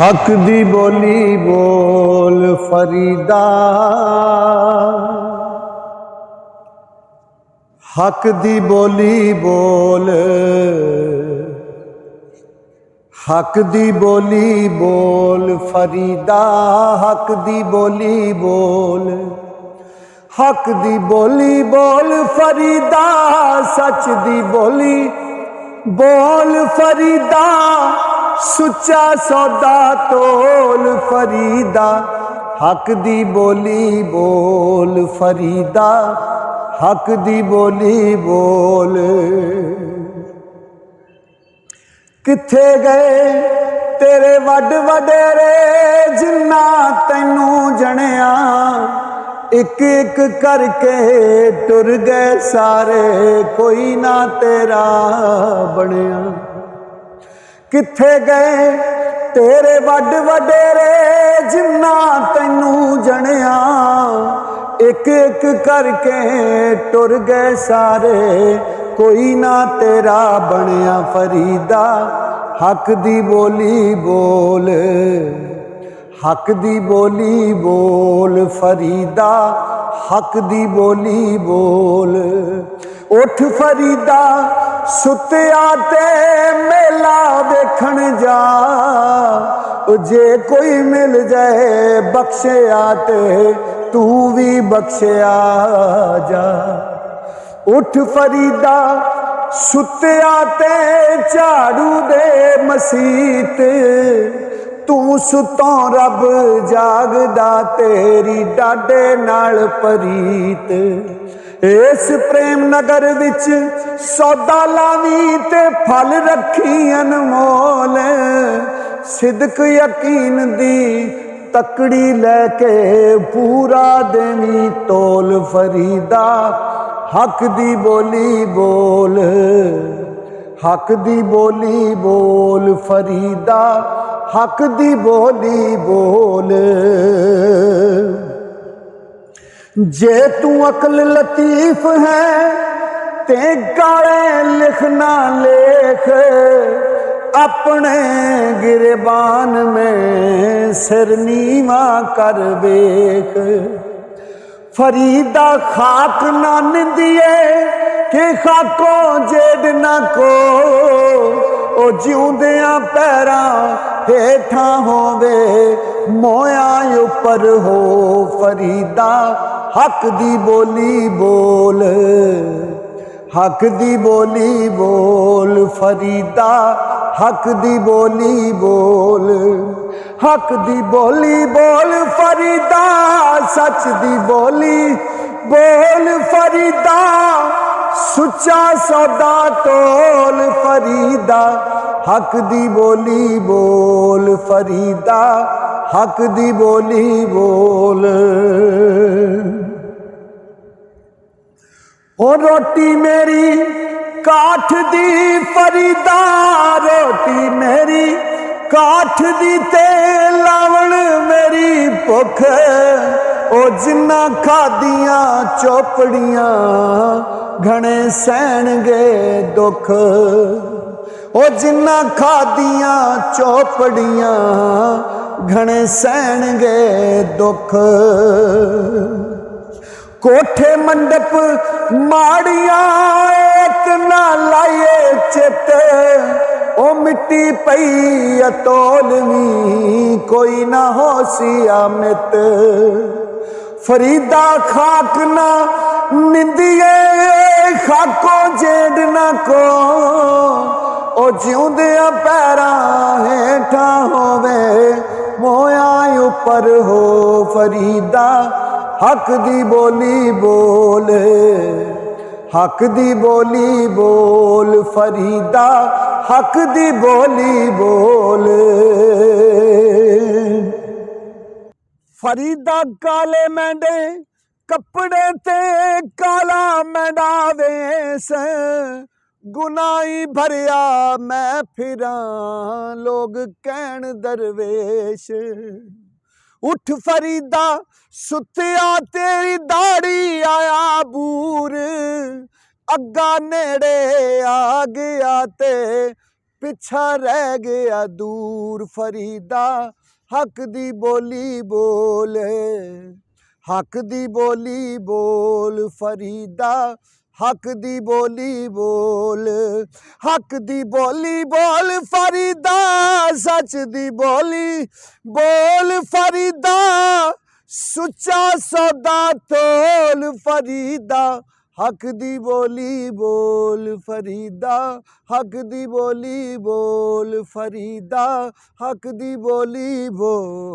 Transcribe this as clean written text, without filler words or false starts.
हक दी बोली बोल फरीदा, हक दी बोली बोल, हक दी बोली बोल फरीदा, हक दी बोली बोल, हक दी बोली बोल फरीदा, सच दी बोली बोल फरीदा, सुच्चा सौदा तोल फरीदा, हक दी बोली बोल फरीदा, हक दी बोली बोल। किथे गए तेरे वड वडेरे जिन्ना तैनू जणिया, एक एक करके टुर गए सारे, कोई ना तेरा बनिया। किथे गए तेरे वड वडेरे जिन्ना तैनू जणिया, एक एक करके टुर गए सारे, कोई ना तेरा बनिया फरीदा, हक दी बोली बोल, हक दी बोली बोल फरीदा, हक दी बोली बोल। उठ फरीदा सुत्या ते मेला देखण जा, जे कोई मिल जाए बख्शिया ते तू भी बख्शिया जा। उठ फरीदा सुत्या ते झाड़ू दे मसीत, तू सुतों रब जागदा तेरी डाडे नाल परीत। इस प्रेम नगर विच सौदा लावी ते फल रखी अनमोल, सिदक यकीन दी तकड़ी लैके पूरा देवी तोल फरीदा, हक दी बोली बोल, हक दी बोली बोल फरीदा, हक दी बोली बोल। जे तू अकल लतीफ है ते काले लिखना लेख, अपने गिरबान में सिर नीवा कर बेख। फरीदा खाक ना निंदिए कि खाको जेड ना को, ओ जिउंदियां पैरां हेठां होवे मोया उपर हो फरीदा, हक दी बोली बोल, हक दी बोली बोल फरीदा, हक दी बोली बोल। हक दी बोली बोल फरीदा, सच दी बोली बोल फरीदा, सुच्चा सौदा तोल फरीदा, हक दी बोली बोल फरीदा, हक दी बोली बोल। ओ रोटी मेरी काठ दी फरीदा, रोटी मेरी काठ दी ते लावण मेरी भुख, ओ जिन्ना खादियां चौपड़ियां घणे सहणगे दुख, ओ जिन्ना खादियां चौपड़ियां घणे सहणगे दुख। कोठे मंडप माड़िया एक ना लाइए चित, ओ मिट्टी पई अतोलवी कोई ना होसिया मित। फरीदा खाक ना निंदिए खाको जेड ना को, ओ जिउंदियां पैरां हेठां होवे मोया उपर हो फरीदा, हक दी बोली बोल, हक दी बोली बोल फरीदा, हक दी बोली बोल। फरीदा काले मैंडे कपड़े ते काला मैंडा वेस, गुनाही भरिया मैं फिरां लोग कहण दरवेश। उठ फरीदा सुत्या तेरी दाड़ी आया बूर, अग्गा नेड़े आ गया ते ਪਿੱਛਾ ਰਹਿ ਗਿਆ ਦੂਰ ਫਰੀਦਾ ਹੱਕ ਦੀ ਬੋਲੀ ਬੋਲ ਹੱਕ ਦੀ ਬੋਲੀ ਬੋਲ ਫਰੀਦਾ ਹੱਕ ਦੀ ਬੋਲੀ ਬੋਲ ਹੱਕ ਦੀ ਬੋਲੀ ਬੋਲ ਫਰੀਦਾ ਸੱਚ ਦੀ ਬੋਲੀ ਬੋਲ ਫਰੀਦਾ ਸੁੱਚਾ ਸੌਦਾ ਤੋਲ ਫਰੀਦਾ ਹੱਕ ਦੀ ਬੋਲੀ ਬੋਲ ਫਰੀਦਾ ਹੱਕ ਦੀ ਬੋਲੀ ਬੋਲ ਫਰੀਦਾ ਹੱਕ ਦੀ ਬੋਲੀ ਬੋਲ